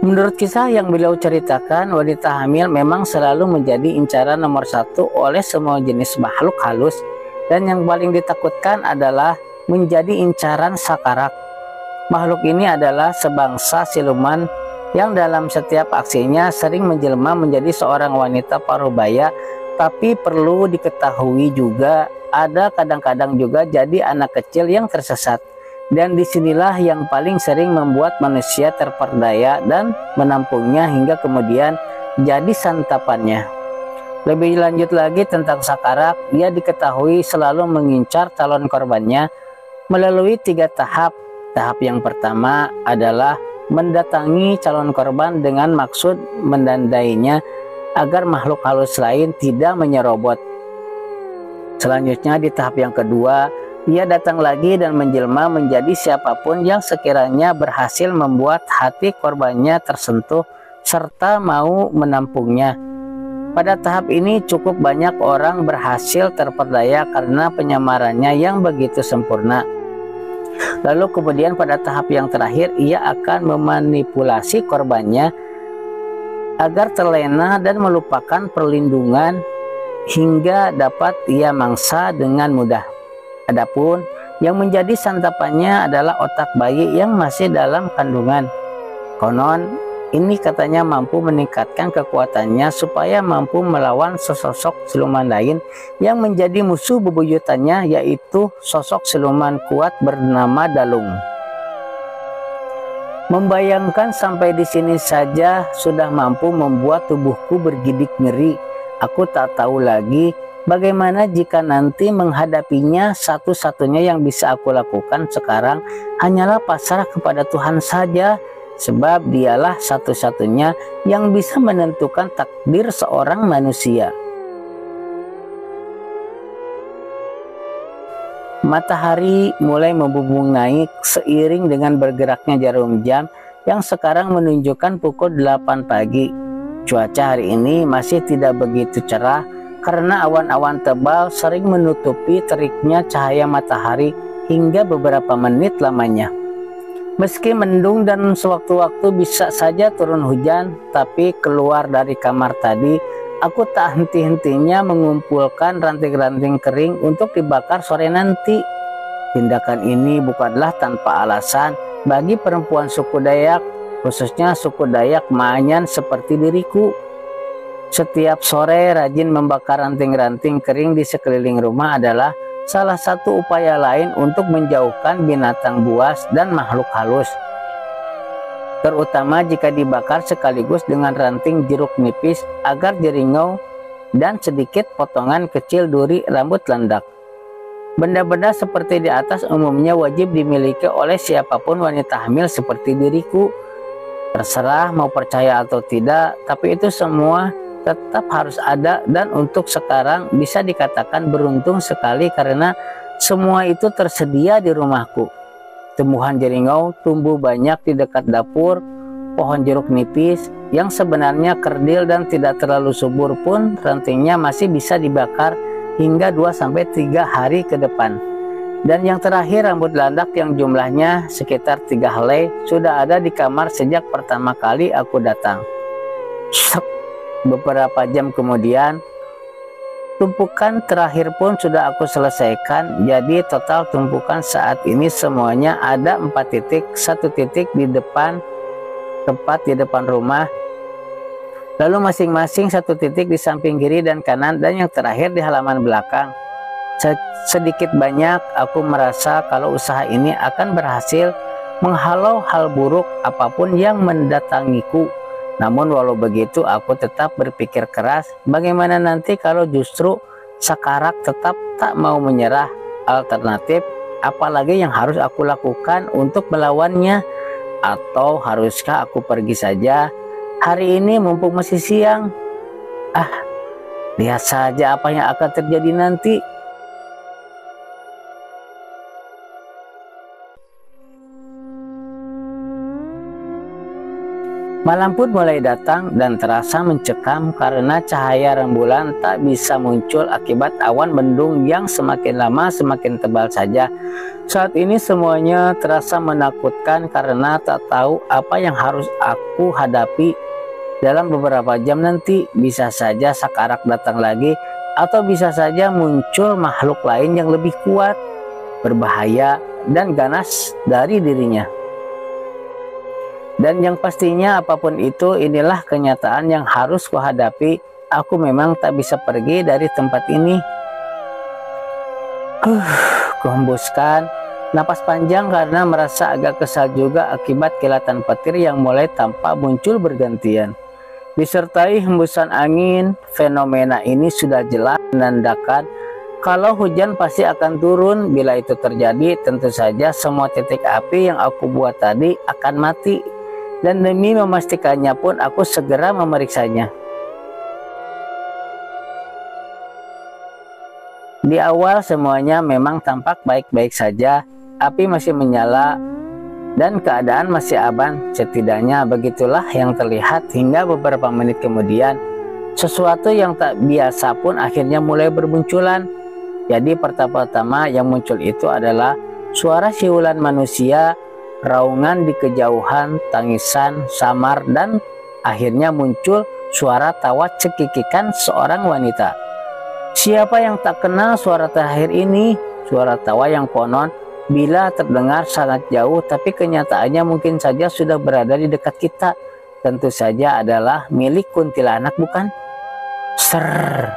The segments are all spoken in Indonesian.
Menurut kisah yang beliau ceritakan, wanita hamil memang selalu menjadi incaran nomor satu oleh semua jenis makhluk halus, dan yang paling ditakutkan adalah menjadi incaran sakarak. Makhluk ini adalah sebangsa siluman yang dalam setiap aksinya sering menjelma menjadi seorang wanita parubaya, tapi perlu diketahui juga ada kadang-kadang juga jadi anak kecil yang tersesat. Dan disinilah yang paling sering membuat manusia terperdaya dan menampungnya hingga kemudian jadi santapannya. Lebih lanjut lagi tentang sakarak, ia diketahui selalu mengincar calon korbannya melalui 3 tahap. Tahap yang pertama adalah mendatangi calon korban dengan maksud mendandainya agar makhluk halus lain tidak menyerobot. Selanjutnya di tahap yang kedua, ia datang lagi dan menjelma menjadi siapapun yang sekiranya berhasil membuat hati korbannya tersentuh serta mau menampungnya. Pada tahap ini cukup banyak orang berhasil terperdaya karena penyamarannya yang begitu sempurna. Lalu kemudian pada tahap yang terakhir, ia akan memanipulasi korbannya agar terlena dan melupakan perlindungan hingga dapat ia mangsa dengan mudah. Adapun yang menjadi santapannya adalah otak bayi yang masih dalam kandungan. Konon ini katanya mampu meningkatkan kekuatannya supaya mampu melawan sesosok siluman lain yang menjadi musuh bebuyutannya, yaitu sosok siluman kuat bernama Dalung. Membayangkan sampai di sini saja sudah mampu membuat tubuhku bergidik ngeri. Aku tak tahu lagi bagaimana jika nanti menghadapinya. Satu-satunya yang bisa aku lakukan sekarang hanyalah pasrah kepada Tuhan saja, sebab dialah satu-satunya yang bisa menentukan takdir seorang manusia. Matahari mulai membumbung naik seiring dengan bergeraknya jarum jam yang sekarang menunjukkan pukul 8 pagi. Cuaca hari ini masih tidak begitu cerah karena awan-awan tebal sering menutupi teriknya cahaya matahari hingga beberapa menit lamanya. Meski mendung dan sewaktu-waktu bisa saja turun hujan, tapi keluar dari kamar tadi, aku tak henti-hentinya mengumpulkan ranting-ranting kering untuk dibakar sore nanti. Tindakan ini bukanlah tanpa alasan bagi perempuan suku Dayak, khususnya suku Dayak Maanyan seperti diriku. Setiap sore rajin membakar ranting-ranting kering di sekeliling rumah adalah salah satu upaya lain untuk menjauhkan binatang buas dan makhluk halus, terutama jika dibakar sekaligus dengan ranting jeruk nipis agar jeringau dan sedikit potongan kecil duri rambut landak. Benda-benda seperti di atas umumnya wajib dimiliki oleh siapapun wanita hamil seperti diriku. Terserah mau percaya atau tidak, tapi itu semua tetap harus ada, dan untuk sekarang bisa dikatakan beruntung sekali karena semua itu tersedia di rumahku. Tumbuhan jeringau tumbuh banyak di dekat dapur. Pohon jeruk nipis yang sebenarnya kerdil dan tidak terlalu subur pun rantingnya masih bisa dibakar hingga 2-3 hari ke depan. Dan yang terakhir, rambut landak yang jumlahnya sekitar 3 helai sudah ada di kamar sejak pertama kali aku datang. Beberapa jam kemudian, tumpukan terakhir pun sudah aku selesaikan. Jadi total tumpukan saat ini semuanya ada 4 titik, 1 titik di depan, tepat di depan rumah, lalu masing-masing 1 titik di samping kiri dan kanan, dan yang terakhir di halaman belakang. Sedikit banyak aku merasa kalau usaha ini akan berhasil menghalau hal buruk apapun yang mendatangiku. Namun walau begitu aku tetap berpikir keras, bagaimana nanti kalau justru sakarak tetap tak mau menyerah? Alternatif apalagi yang harus aku lakukan untuk melawannya? Atau haruskah aku pergi saja hari ini mumpung masih siang? Lihat saja apa yang akan terjadi nanti. Malam pun mulai datang dan terasa mencekam karena cahaya rembulan tak bisa muncul akibat awan mendung yang semakin lama semakin tebal saja. Saat ini semuanya terasa menakutkan karena tak tahu apa yang harus aku hadapi dalam beberapa jam nanti. Bisa saja sakarak datang lagi atau bisa saja muncul makhluk lain yang lebih kuat, berbahaya, dan ganas dari dirinya. Dan yang pastinya apapun itu, inilah kenyataan yang harus kuhadapi. Aku memang tak bisa pergi dari tempat ini. Kuhembuskan napas panjang karena merasa agak kesal juga akibat kilatan petir yang mulai tampak muncul bergantian. Disertai hembusan angin, fenomena ini sudah jelas menandakan kalau hujan pasti akan turun. Bila itu terjadi, tentu saja semua titik api yang aku buat tadi akan mati. Dan demi memastikannya pun aku segera memeriksanya. Di awal semuanya memang tampak baik-baik saja. Api masih menyala dan keadaan masih aman. Setidaknya begitulah yang terlihat hingga beberapa menit kemudian. Sesuatu yang tak biasa pun akhirnya mulai bermunculan. Jadi pertama-tama yang muncul itu adalah suara siulan manusia, raungan di kejauhan, tangisan samar, dan akhirnya muncul suara tawa cekikikan seorang wanita. Siapa yang tak kenal suara terakhir ini? Suara tawa yang konon bila terdengar sangat jauh, tapi kenyataannya mungkin saja sudah berada di dekat kita. Tentu saja adalah milik kuntilanak, bukan? Ser.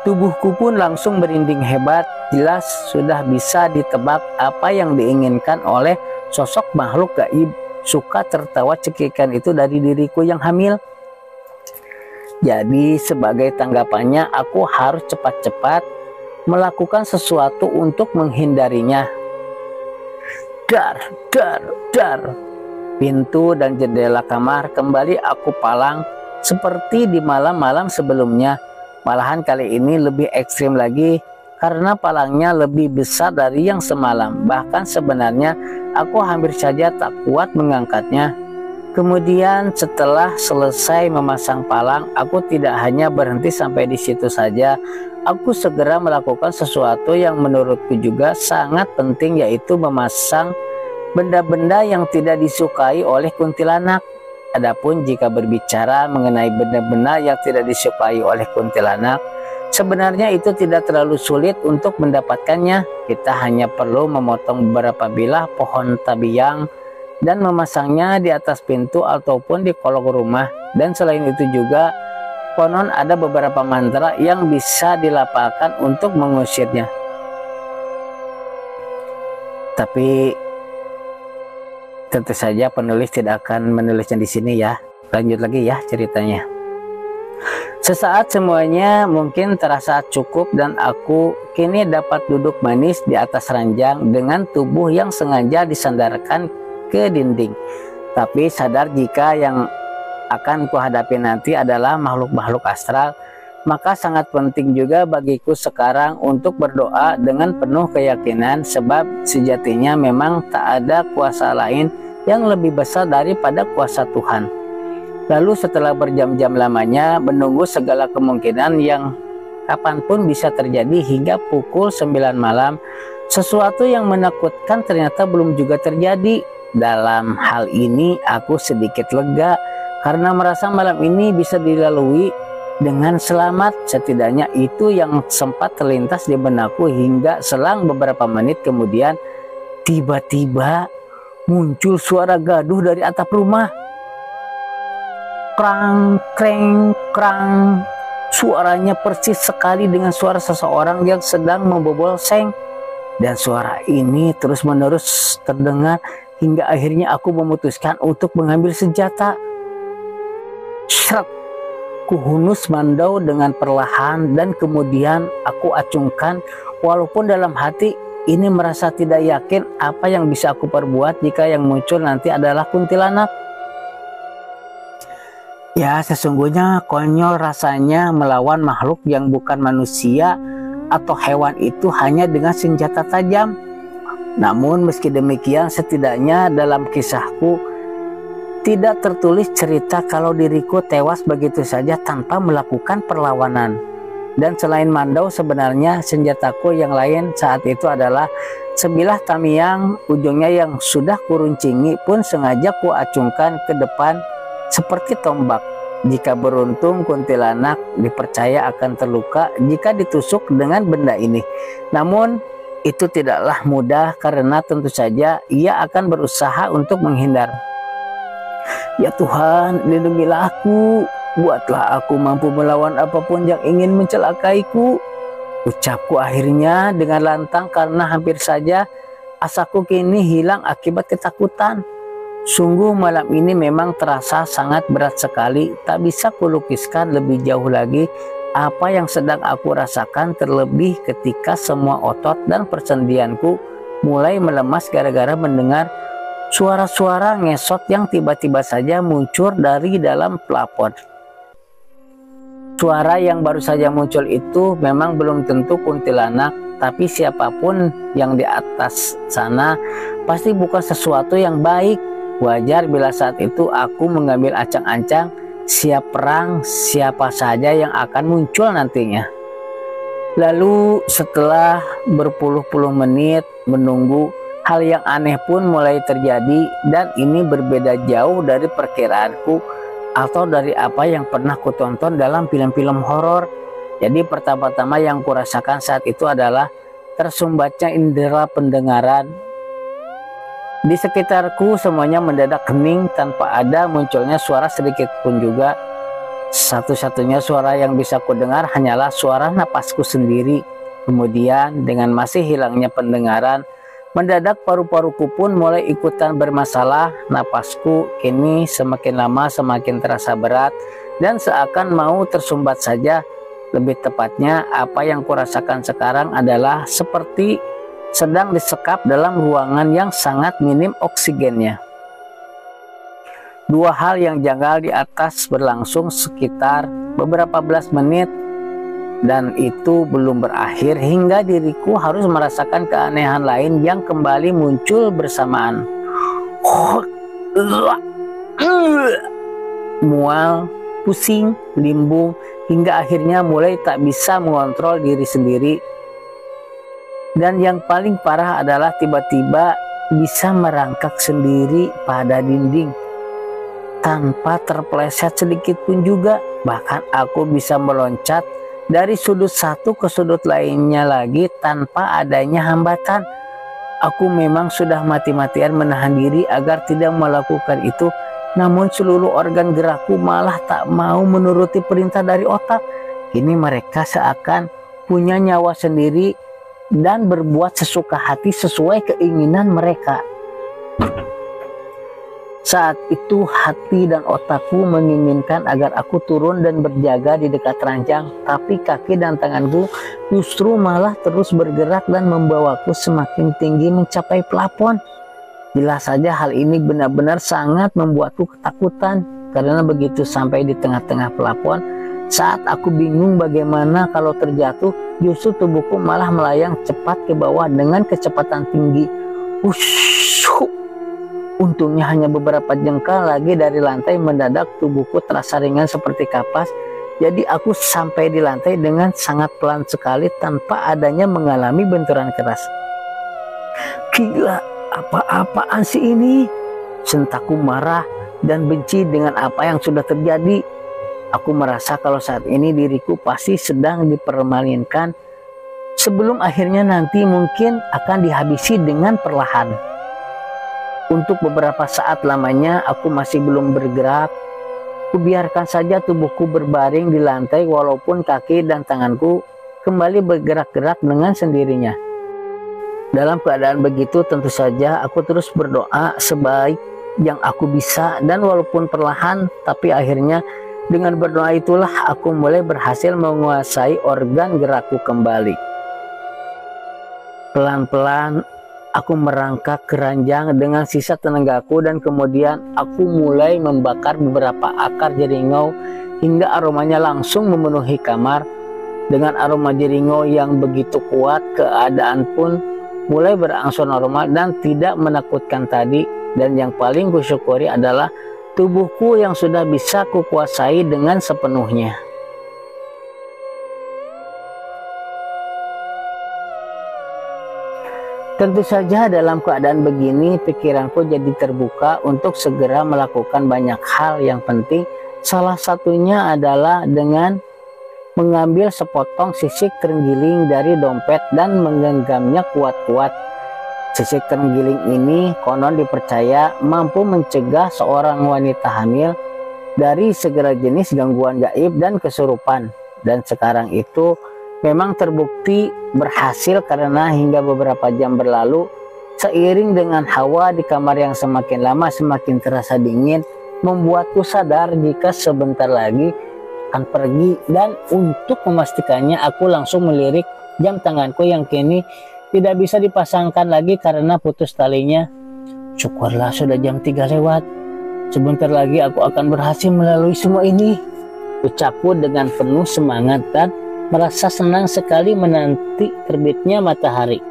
Tubuhku pun langsung berinding hebat. Jelas sudah bisa ditebak apa yang diinginkan oleh sosok makhluk gaib suka tertawa cekikan itu dari diriku yang hamil. Jadi sebagai tanggapannya aku harus cepat-cepat melakukan sesuatu untuk menghindarinya. Dar, dar, dar. Pintu dan jendela kamar kembali aku palang seperti di malam-malam sebelumnya. Malahan kali ini lebih ekstrim lagi karena palangnya lebih besar dari yang semalam. Bahkan sebenarnya aku hampir saja tak kuat mengangkatnya. Kemudian setelah selesai memasang palang, aku tidak hanya berhenti sampai di situ saja. Aku segera melakukan sesuatu yang menurutku juga sangat penting, yaitu memasang benda-benda yang tidak disukai oleh kuntilanak. Adapun jika berbicara mengenai benda-benda yang tidak disukai oleh kuntilanak, sebenarnya itu tidak terlalu sulit untuk mendapatkannya. Kita hanya perlu memotong beberapa bilah pohon tabiang dan memasangnya di atas pintu ataupun di kolong rumah. Dan selain itu juga, konon ada beberapa mantra yang bisa dilapalkan untuk mengusirnya. Tapi tentu saja penulis tidak akan menulisnya di sini ya. Lanjut lagi ya ceritanya. Sesaat semuanya mungkin terasa cukup dan aku kini dapat duduk manis di atas ranjang dengan tubuh yang sengaja disandarkan ke dinding. Tapi sadar jika yang akan kuhadapi nanti adalah makhluk-makhluk astral, maka sangat penting juga bagiku sekarang untuk berdoa dengan penuh keyakinan, sebab sejatinya memang tak ada kuasa lain yang lebih besar daripada kuasa Tuhan. Lalu setelah berjam-jam lamanya menunggu segala kemungkinan yang kapanpun bisa terjadi hingga pukul 9 malam, sesuatu yang menakutkan ternyata belum juga terjadi. Dalam hal ini aku sedikit lega karena merasa malam ini bisa dilalui dengan selamat. Setidaknya itu yang sempat terlintas di benakku hingga selang beberapa menit kemudian tiba-tiba muncul suara gaduh dari atap rumah. Krang, kreng, krang. Suaranya persis sekali dengan suara seseorang yang sedang membobol seng. Dan suara ini terus-menerus terdengar hingga akhirnya aku memutuskan untuk mengambil senjata. Seret, kuhunus mandau dengan perlahan dan kemudian aku acungkan, walaupun dalam hati ini merasa tidak yakin apa yang bisa aku perbuat jika yang muncul nanti adalah kuntilanak. Ya, sesungguhnya konyol rasanya melawan makhluk yang bukan manusia atau hewan itu hanya dengan senjata tajam. Namun meski demikian, setidaknya dalam kisahku Tidak tertulis cerita kalau diriku tewas begitu saja tanpa melakukan perlawanan. Dan selain mandau, sebenarnya senjataku yang lain saat itu adalah sebilah tamiang, ujungnya yang sudah kuruncingi pun sengaja kuacungkan ke depan seperti tombak. Jika beruntung, kuntilanak dipercaya akan terluka jika ditusuk dengan benda ini. Namun itu tidaklah mudah karena tentu saja ia akan berusaha untuk menghindar. Ya Tuhan, lindungilah aku, buatlah aku mampu melawan apapun yang ingin mencelakaiku, ucapku akhirnya dengan lantang karena hampir saja asaku kini hilang akibat ketakutan. Sungguh malam ini memang terasa sangat berat sekali, tak bisa kulukiskan lebih jauh lagi apa yang sedang aku rasakan, terlebih ketika semua otot dan persendianku mulai melemas gara-gara mendengar suara-suara ngesot yang tiba-tiba saja muncul dari dalam plafon. Suara yang baru saja muncul itu memang belum tentu kuntilanak, tapi siapapun yang di atas sana pasti bukan sesuatu yang baik. Wajar bila saat itu aku mengambil ancang-ancang siap perang siapa saja yang akan muncul nantinya. Lalu setelah berpuluh-puluh menit menunggu, hal yang aneh pun mulai terjadi, dan ini berbeda jauh dari perkiraanku atau dari apa yang pernah kutonton dalam film-film horor. Jadi pertama-tama yang kurasakan saat itu adalah tersumbatnya indera pendengaran. Di sekitarku semuanya mendadak hening tanpa ada munculnya suara sedikit pun juga. Satu-satunya suara yang bisa kudengar hanyalah suara napasku sendiri. Kemudian dengan masih hilangnya pendengaran, mendadak paru-paruku pun mulai ikutan bermasalah. Napasku kini semakin lama semakin terasa berat dan seakan mau tersumbat saja. Lebih tepatnya, apa yang kurasakan sekarang adalah seperti sedang disekap dalam ruangan yang sangat minim oksigennya. Dua hal yang janggal di atas berlangsung sekitar beberapa belas menit, dan itu belum berakhir hingga diriku harus merasakan keanehan lain yang kembali muncul bersamaan. Mual, pusing, limbung, hingga akhirnya mulai tak bisa mengontrol diri sendiri. Dan yang paling parah adalah tiba-tiba bisa merangkak sendiri pada dinding tanpa terpeleset sedikit pun juga. Bahkan aku bisa meloncat dari sudut satu ke sudut lainnya lagi tanpa adanya hambatan. Aku memang sudah mati-matian menahan diri agar tidak melakukan itu, namun seluruh organ gerakku malah tak mau menuruti perintah dari otak. Kini mereka seakan punya nyawa sendiri dan berbuat sesuka hati sesuai keinginan mereka. Saat itu hati dan otakku menginginkan agar aku turun dan berjaga di dekat ranjang, tapi kaki dan tanganku justru malah terus bergerak dan membawaku semakin tinggi mencapai plafon. Jelas saja hal ini benar-benar sangat membuatku ketakutan, karena begitu sampai di tengah-tengah plafon, saat aku bingung bagaimana kalau terjatuh, justru tubuhku malah melayang cepat ke bawah dengan kecepatan tinggi. Untungnya hanya beberapa jengkal lagi dari lantai, mendadak tubuhku terasa ringan seperti kapas. Jadi aku sampai di lantai dengan sangat pelan sekali tanpa adanya mengalami benturan keras. Gila, apa-apaan sih ini? Sentakku marah dan benci dengan apa yang sudah terjadi. Aku merasa kalau saat ini diriku pasti sedang dipermainkan sebelum akhirnya nanti mungkin akan dihabisi dengan perlahan. Untuk beberapa saat lamanya aku masih belum bergerak. Kubiarkan saja tubuhku berbaring di lantai walaupun kaki dan tanganku kembali bergerak-gerak dengan sendirinya. Dalam keadaan begitu tentu saja aku terus berdoa sebaik yang aku bisa, dan walaupun perlahan tapi akhirnya dengan berdoa itulah aku mulai berhasil menguasai organ gerakku kembali. Pelan-pelan aku merangkak ke ranjang dengan sisa tenagaku, dan kemudian aku mulai membakar beberapa akar jeringau hingga aromanya langsung memenuhi kamar. Dengan aroma jeringau yang begitu kuat, keadaan pun mulai berangsur normal dan tidak menakutkan tadi. Dan yang paling kusyukuri adalah tubuhku yang sudah bisa kukuasai dengan sepenuhnya. Tentu saja dalam keadaan begini pikiranku jadi terbuka untuk segera melakukan banyak hal yang penting. Salah satunya adalah dengan mengambil sepotong sisik terenggiling dari dompet dan menggenggamnya kuat-kuat. Sisik terenggiling ini konon dipercaya mampu mencegah seorang wanita hamil dari segala jenis gangguan gaib dan kesurupan. Dan sekarang itu memang terbukti berhasil karena hingga beberapa jam berlalu, seiring dengan hawa di kamar yang semakin lama semakin terasa dingin, membuatku sadar jika sebentar lagi akan pergi. Dan untuk memastikannya aku langsung melirik jam tanganku yang kini tidak bisa dipasangkan lagi karena putus talinya. Syukurlah sudah jam 3 lewat. Sebentar lagi aku akan berhasil melalui semua ini, ucapku dengan penuh semangat dan merasa senang sekali menanti terbitnya matahari.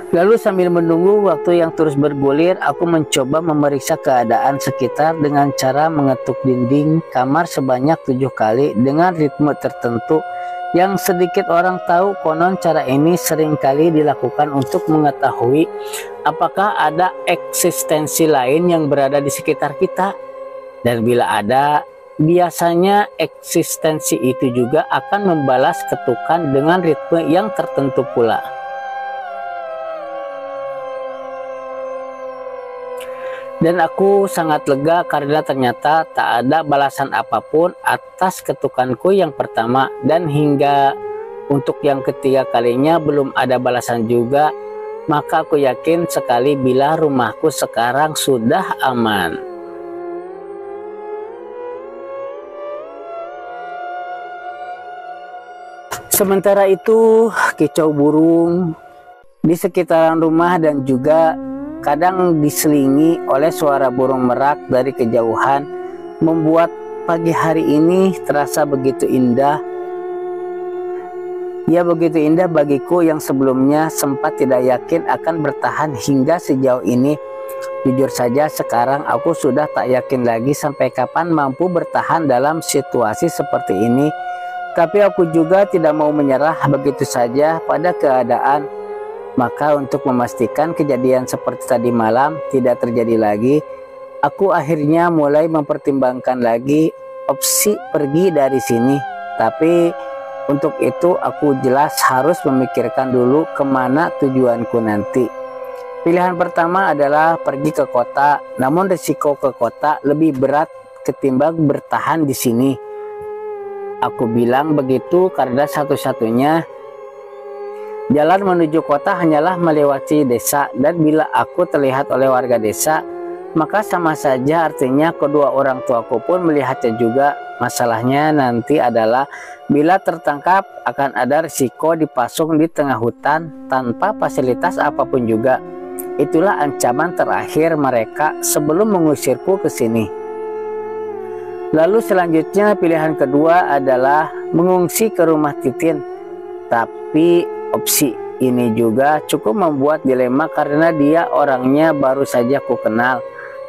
Lalu sambil menunggu waktu yang terus bergulir, aku mencoba memeriksa keadaan sekitar dengan cara mengetuk dinding kamar sebanyak 7 kali dengan ritme tertentu yang sedikit orang tahu. Konon cara ini seringkali dilakukan untuk mengetahui apakah ada eksistensi lain yang berada di sekitar kita. Dan bila ada, biasanya eksistensi itu juga akan membalas ketukan dengan ritme yang tertentu pula. Dan aku sangat lega karena ternyata tak ada balasan apapun atas ketukanku yang pertama, dan hingga untuk yang ketiga kalinya belum ada balasan juga. Maka aku yakin sekali bila rumahku sekarang sudah aman. Sementara itu, kicau burung di sekitaran rumah dan juga kadang diselingi oleh suara burung merak dari kejauhan membuat pagi hari ini terasa begitu indah. Ya, begitu indah bagiku yang sebelumnya sempat tidak yakin akan bertahan hingga sejauh ini. Jujur saja sekarang aku sudah tak yakin lagi sampai kapan mampu bertahan dalam situasi seperti ini. Tapi aku juga tidak mau menyerah begitu saja pada keadaan. Maka untuk memastikan kejadian seperti tadi malam tidak terjadi lagi, aku akhirnya mulai mempertimbangkan lagi opsi pergi dari sini. Tapi untuk itu aku jelas harus memikirkan dulu kemana tujuanku nanti. Pilihan pertama adalah pergi ke kota, namun risiko ke kota lebih berat ketimbang bertahan di sini. Aku bilang begitu karena satu-satunya jalan menuju kota hanyalah melewati desa, dan bila aku terlihat oleh warga desa, maka sama saja artinya kedua orang tuaku pun melihatnya juga. Masalahnya nanti adalah bila tertangkap akan ada risiko dipasung di tengah hutan tanpa fasilitas apapun juga. Itulah ancaman terakhir mereka sebelum mengusirku ke sini. Lalu selanjutnya pilihan kedua adalah mengungsi ke rumah Titin. Tapi opsi ini juga cukup membuat dilema karena dia orangnya baru saja ku kenal.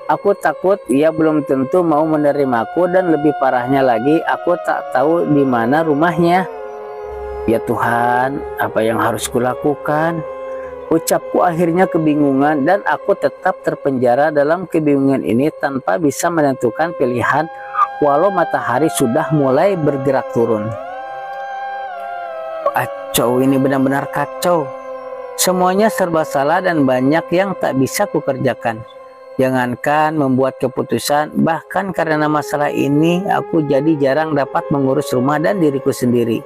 Aku takut ia belum tentu mau menerimaku, dan lebih parahnya lagi aku tak tahu di mana rumahnya. Ya Tuhan, apa yang harus kulakukan? Ucapku akhirnya kebingungan, dan aku tetap terpenjara dalam kebingungan ini tanpa bisa menentukan pilihan walau matahari sudah mulai bergerak turun. Kacau, ini benar-benar kacau. Semuanya serba salah dan banyak yang tak bisa kukerjakan. Jangankan membuat keputusan, bahkan karena masalah ini aku jadi jarang dapat mengurus rumah dan diriku sendiri.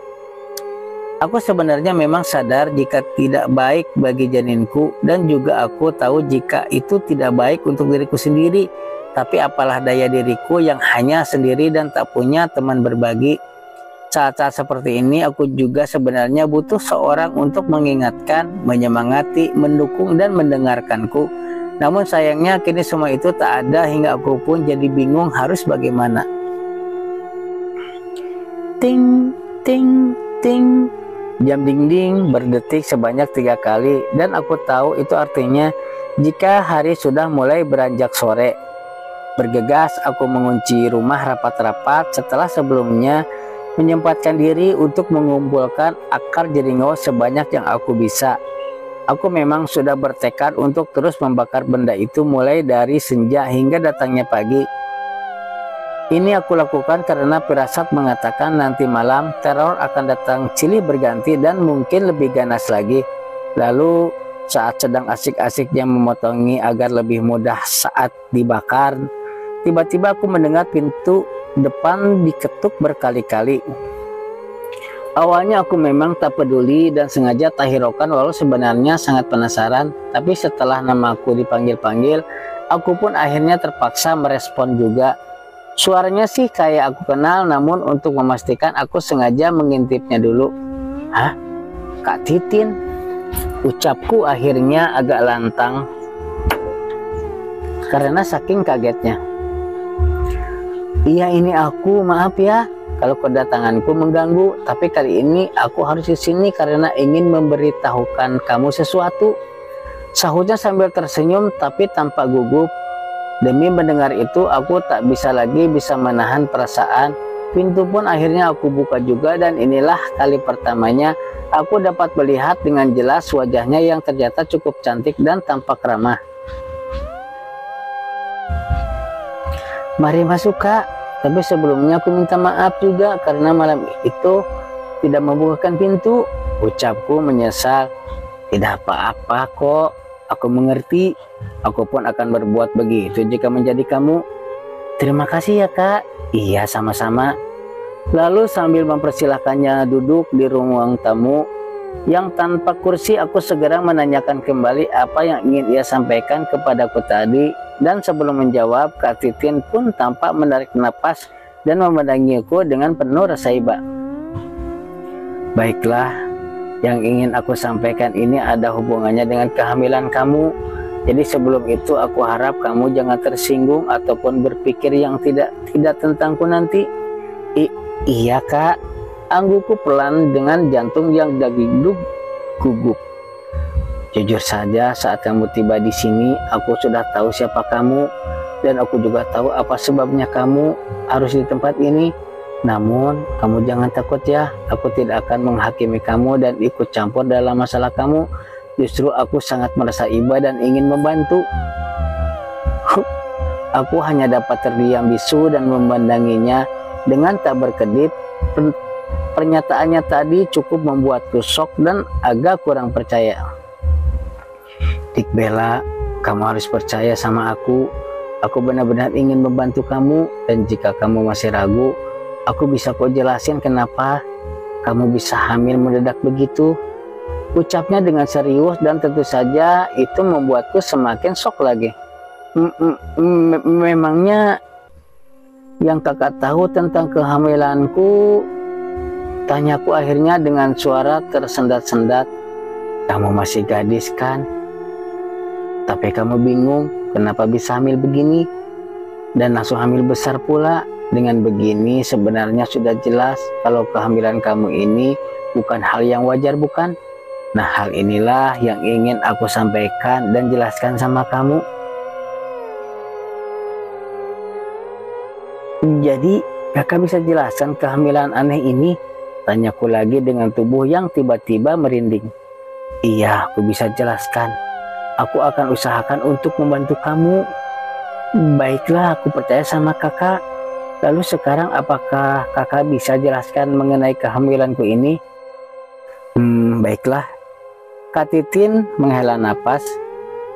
Aku sebenarnya memang sadar jika tidak baik bagi janinku, dan juga aku tahu jika itu tidak baik untuk diriku sendiri. Tapi apalah daya diriku yang hanya sendiri dan tak punya teman berbagi. Saat-saat seperti ini aku juga sebenarnya butuh seorang untuk mengingatkan, menyemangati, mendukung, dan mendengarkanku. Namun sayangnya kini semua itu tak ada, hingga aku pun jadi bingung harus bagaimana. Ting, ting, ting. Jam dinding berdetik sebanyak 3 kali, dan aku tahu itu artinya jika hari sudah mulai beranjak sore. Bergegas aku mengunci rumah rapat-rapat setelah sebelumnya menyempatkan diri untuk mengumpulkan akar jeringo sebanyak yang aku bisa. Aku memang sudah bertekad untuk terus membakar benda itu mulai dari senja hingga datangnya pagi. Ini aku lakukan karena firasat mengatakan nanti malam teror akan datang silih berganti dan mungkin lebih ganas lagi. Lalu saat sedang asik-asiknya memotongi agar lebih mudah saat dibakar, tiba-tiba aku mendengar pintu depan diketuk berkali-kali. Awalnya aku memang tak peduli dan sengaja tak hiraukan walau sebenarnya sangat penasaran. Tapi setelah namaku dipanggil-panggil, aku pun akhirnya terpaksa merespon juga. Suaranya sih kayak aku kenal, namun untuk memastikan aku sengaja mengintipnya dulu. "Hah? Kak Titin?" Ucapku akhirnya agak lantang karena saking kagetnya. "Iya, ini aku, maaf ya kalau kedatanganku mengganggu, tapi kali ini aku harus di sini karena ingin memberitahukan kamu sesuatu," sahutnya sambil tersenyum tapi tanpa gugup. Demi mendengar itu, aku tak bisa lagi menahan perasaan. Pintu pun akhirnya aku buka juga dan inilah kali pertamanya aku dapat melihat dengan jelas wajahnya yang ternyata cukup cantik dan tampak ramah. "Mari masuk, Kak. Tapi sebelumnya aku minta maaf juga karena malam itu tidak membukakan pintu," ucapku menyesal. "Tidak apa-apa kok, aku mengerti. Aku pun akan berbuat begitu jika menjadi kamu." "Terima kasih ya, Kak." "Iya, sama-sama." Lalu sambil mempersilahkannya duduk di ruang tamu yang tanpa kursi, aku segera menanyakan kembali apa yang ingin ia sampaikan kepadaku tadi. Dan sebelum menjawab, Kak Titin pun tampak menarik napas dan memandangiku dengan penuh rasa iba. "Baiklah, yang ingin aku sampaikan ini ada hubungannya dengan kehamilan kamu. Jadi sebelum itu aku harap kamu jangan tersinggung ataupun berpikir yang tidak tentangku nanti." Iya, Kak," angguku pelan dengan jantung yang daging gugup. "Jujur saja, saat kamu tiba di sini, aku sudah tahu siapa kamu dan aku juga tahu apa sebabnya kamu harus di tempat ini. Namun, kamu jangan takut ya. Aku tidak akan menghakimi kamu dan ikut campur dalam masalah kamu. Justru aku sangat merasa iba dan ingin membantu." Aku hanya dapat terdiam bisu dan memandanginya dengan tak berkedip. Pernyataannya tadi cukup membuatku shock dan agak kurang percaya. "Dik Bella, kamu harus percaya sama aku. Aku benar-benar ingin membantu kamu dan jika kamu masih ragu, aku bisa kok jelasin kenapa kamu bisa hamil mendadak begitu," ucapnya dengan serius dan tentu saja itu membuatku semakin shock lagi. Memangnya yang kakak tahu tentang kehamilanku?" tanyaku akhirnya dengan suara tersendat-sendat. "Kamu masih gadis kan? Tapi kamu bingung kenapa bisa hamil begini dan langsung hamil besar pula. Dengan begini sebenarnya sudah jelas kalau kehamilan kamu ini bukan hal yang wajar, bukan? Nah, hal inilah yang ingin aku sampaikan dan jelaskan sama kamu." "Jadi kakak bisa jelaskan kehamilan aneh ini?" tanyaku lagi dengan tubuh yang tiba-tiba merinding. "Iya, aku bisa jelaskan. Aku akan usahakan untuk membantu kamu." "Baiklah, aku percaya sama kakak. Lalu sekarang apakah kakak bisa jelaskan mengenai kehamilanku ini?" Baiklah." Kak Titin menghela napas.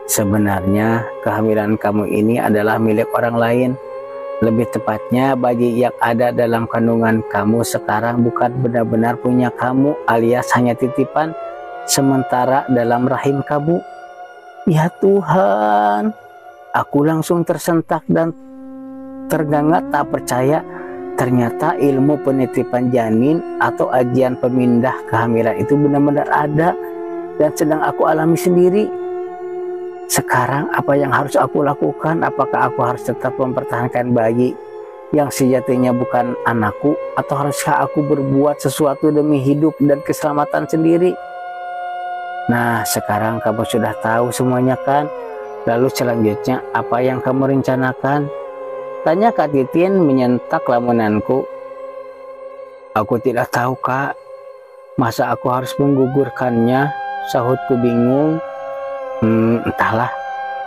"Sebenarnya kehamilan kamu ini adalah milik orang lain. Lebih tepatnya bayi yang ada dalam kandungan kamu sekarang bukan benar-benar punya kamu alias hanya titipan sementara dalam rahim kamu." "Ya Tuhan," aku langsung tersentak dan terganggu tak percaya. Ternyata ilmu penitipan janin atau ajian pemindah kehamilan itu benar-benar ada dan sedang aku alami sendiri. Sekarang apa yang harus aku lakukan? Apakah aku harus tetap mempertahankan bayi yang sejatinya bukan anakku, atau haruskah aku berbuat sesuatu demi hidup dan keselamatan sendiri? Nah, sekarang kamu sudah tahu semuanya kan? Lalu selanjutnya apa yang kamu rencanakan? Tanya Kak Titin menyentak lamunanku. Aku tidak tahu Kak, masa aku harus menggugurkannya, sahutku bingung. Entahlah,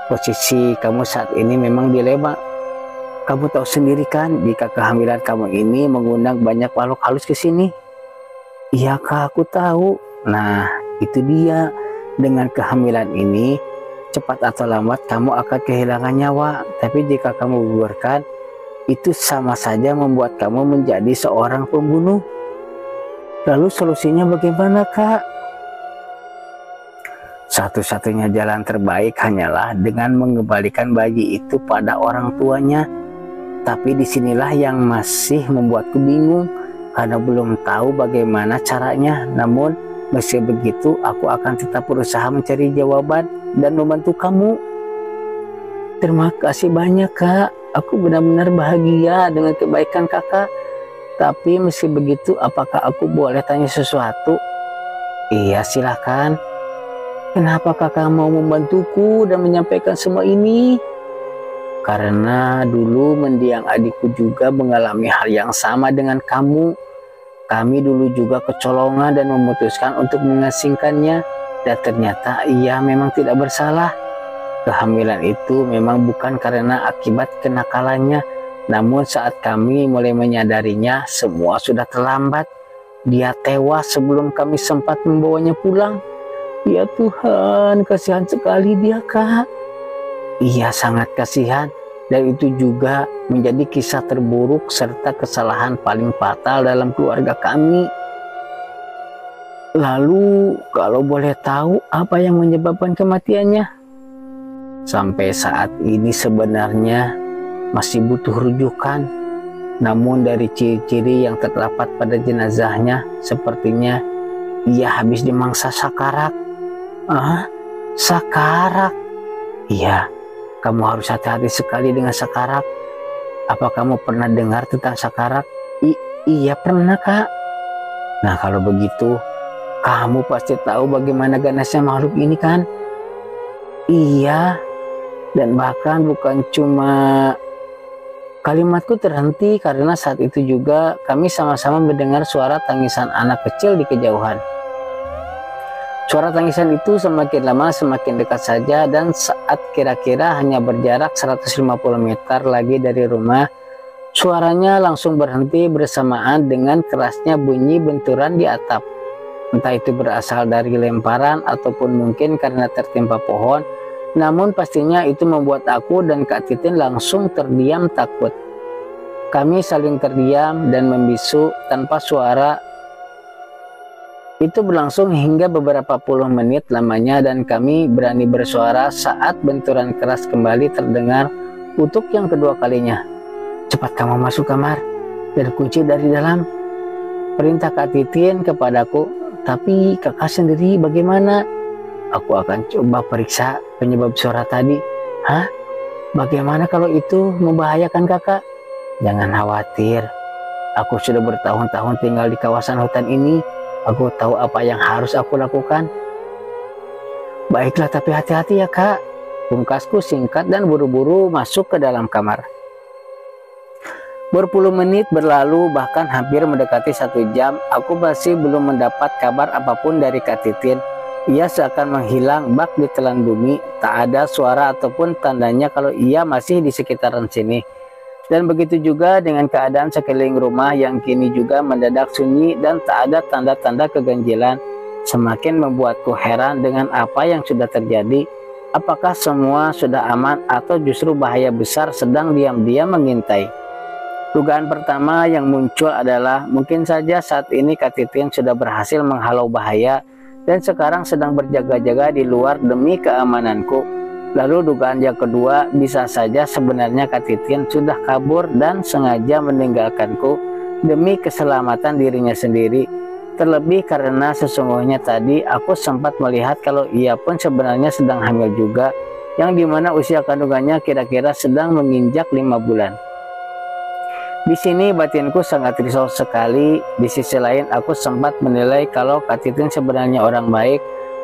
posisi kamu saat ini memang dilema. Kamu tahu sendiri kan jika kehamilan kamu ini mengundang banyak makhluk halus ke sini. Iya Kak, aku tahu. Nah, itu dia. Dengan kehamilan ini, cepat atau lambat kamu akan kehilangan nyawa. Tapi jika kamu gugurkan, itu sama saja membuat kamu menjadi seorang pembunuh. Lalu solusinya bagaimana Kak? Satu-satunya jalan terbaik hanyalah dengan mengembalikan bayi itu pada orang tuanya. Tapi disinilah yang masih membuatku bingung karena belum tahu bagaimana caranya. Namun meski begitu, aku akan tetap berusaha mencari jawaban dan membantu kamu. Terima kasih banyak Kak. Aku benar-benar bahagia dengan kebaikan Kakak. Tapi meski begitu, apakah aku boleh tanya sesuatu? Iya, silakan. Kenapa Kakak mau membantuku dan menyampaikan semua ini? Karena dulu mendiang adikku juga mengalami hal yang sama dengan kamu. Kami dulu juga kecolongan dan memutuskan untuk mengasingkannya, dan ternyata ia memang tidak bersalah. Kehamilan itu memang bukan karena akibat kenakalannya, namun saat kami mulai menyadarinya, semua sudah terlambat. Dia tewas sebelum kami sempat membawanya pulang. Ya Tuhan, kasihan sekali dia Kak. Iya, sangat kasihan. Dan itu juga menjadi kisah terburuk serta kesalahan paling fatal dalam keluarga kami. Lalu kalau boleh tahu apa yang menyebabkan kematiannya? Sampai saat ini sebenarnya masih butuh rujukan. Namun dari ciri-ciri yang terdapat pada jenazahnya, sepertinya ia habis dimangsa sakarat. Sakarat? Iya. Kamu harus hati-hati sekali dengan sakarat. Apa kamu pernah dengar tentang sakarat? Iya pernah Kak. Nah kalau begitu, kamu pasti tahu bagaimana ganasnya makhluk ini kan? Iya. Dan bahkan bukan cuma kalimatku terhenti karena saat itu juga kami sama-sama mendengar suara tangisan anak kecil di kejauhan. Suara tangisan itu semakin lama semakin dekat saja, dan saat kira-kira hanya berjarak 150 meter lagi dari rumah, suaranya langsung berhenti bersamaan dengan kerasnya bunyi benturan di atap. Entah itu berasal dari lemparan ataupun mungkin karena tertimpa pohon, namun pastinya itu membuat aku dan Kak Titin langsung terdiam takut. Kami saling terdiam dan membisu tanpa suara. Itu berlangsung hingga beberapa puluh menit lamanya, dan kami berani bersuara saat benturan keras kembali terdengar untuk yang kedua kalinya. Cepat kamu masuk kamar dan kunci dari dalam, perintah Kak Titin kepadaku. Tapi Kakak sendiri bagaimana? Aku akan coba periksa penyebab suara tadi. Hah? Bagaimana kalau itu membahayakan Kakak? Jangan khawatir. Aku sudah bertahun-tahun tinggal di kawasan hutan ini. Aku tahu apa yang harus aku lakukan. Baiklah, tapi hati-hati ya Kak. Pungkasku singkat dan buru-buru masuk ke dalam kamar. Berpuluh menit berlalu, bahkan hampir mendekati 1 jam. Aku masih belum mendapat kabar apapun dari Kak Titin. Ia seakan menghilang bak ditelan bumi. Tak ada suara ataupun tandanya kalau ia masih di sekitaran sini. Dan begitu juga dengan keadaan sekeliling rumah yang kini juga mendadak sunyi dan tak ada tanda-tanda keganjilan. Semakin membuatku heran dengan apa yang sudah terjadi. Apakah semua sudah aman atau justru bahaya besar sedang diam-diam mengintai? Dugaan pertama yang muncul adalah mungkin saja saat ini Kak Titin sudah berhasil menghalau bahaya dan sekarang sedang berjaga-jaga di luar demi keamananku. Lalu dugaan yang kedua, bisa saja sebenarnya Kak Titin sudah kabur dan sengaja meninggalkanku demi keselamatan dirinya sendiri. Terlebih karena sesungguhnya tadi aku sempat melihat kalau ia pun sebenarnya sedang hamil juga, yang dimana usia kandungannya kira-kira sedang menginjak 5 bulan. Di sini batinku sangat risau sekali. Di sisi lain aku sempat menilai kalau Kak Titin sebenarnya orang baik.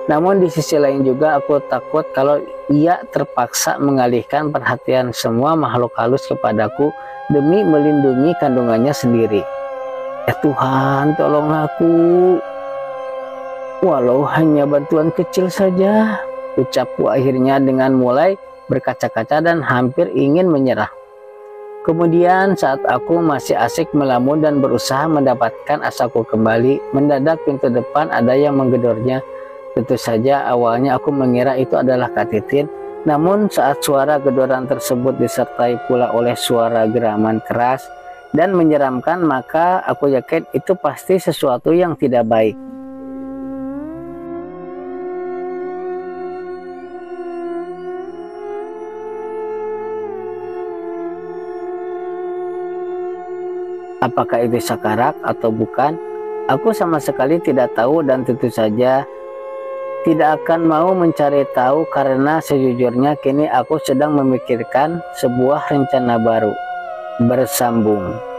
Namun di sisi lain juga aku takut kalau ia terpaksa mengalihkan perhatian semua makhluk halus kepadaku demi melindungi kandungannya sendiri. Ya Tuhan, tolonglah aku. Walau hanya bantuan kecil saja, ucapku akhirnya dengan mulai berkaca-kaca dan hampir ingin menyerah. Kemudian saat aku masih asik melamun dan berusaha mendapatkan asaku kembali, mendadak pintu depan ada yang menggedornya. Tentu saja awalnya aku mengira itu adalah Kak Titin, namun saat suara gedoran tersebut disertai pula oleh suara geraman keras dan menyeramkan, maka aku yakin itu pasti sesuatu yang tidak baik. Apakah itu sakarat atau bukan? Aku sama sekali tidak tahu dan tentu saja tidak akan mau mencari tahu karena sejujurnya kini aku sedang memikirkan sebuah rencana baru. Bersambung.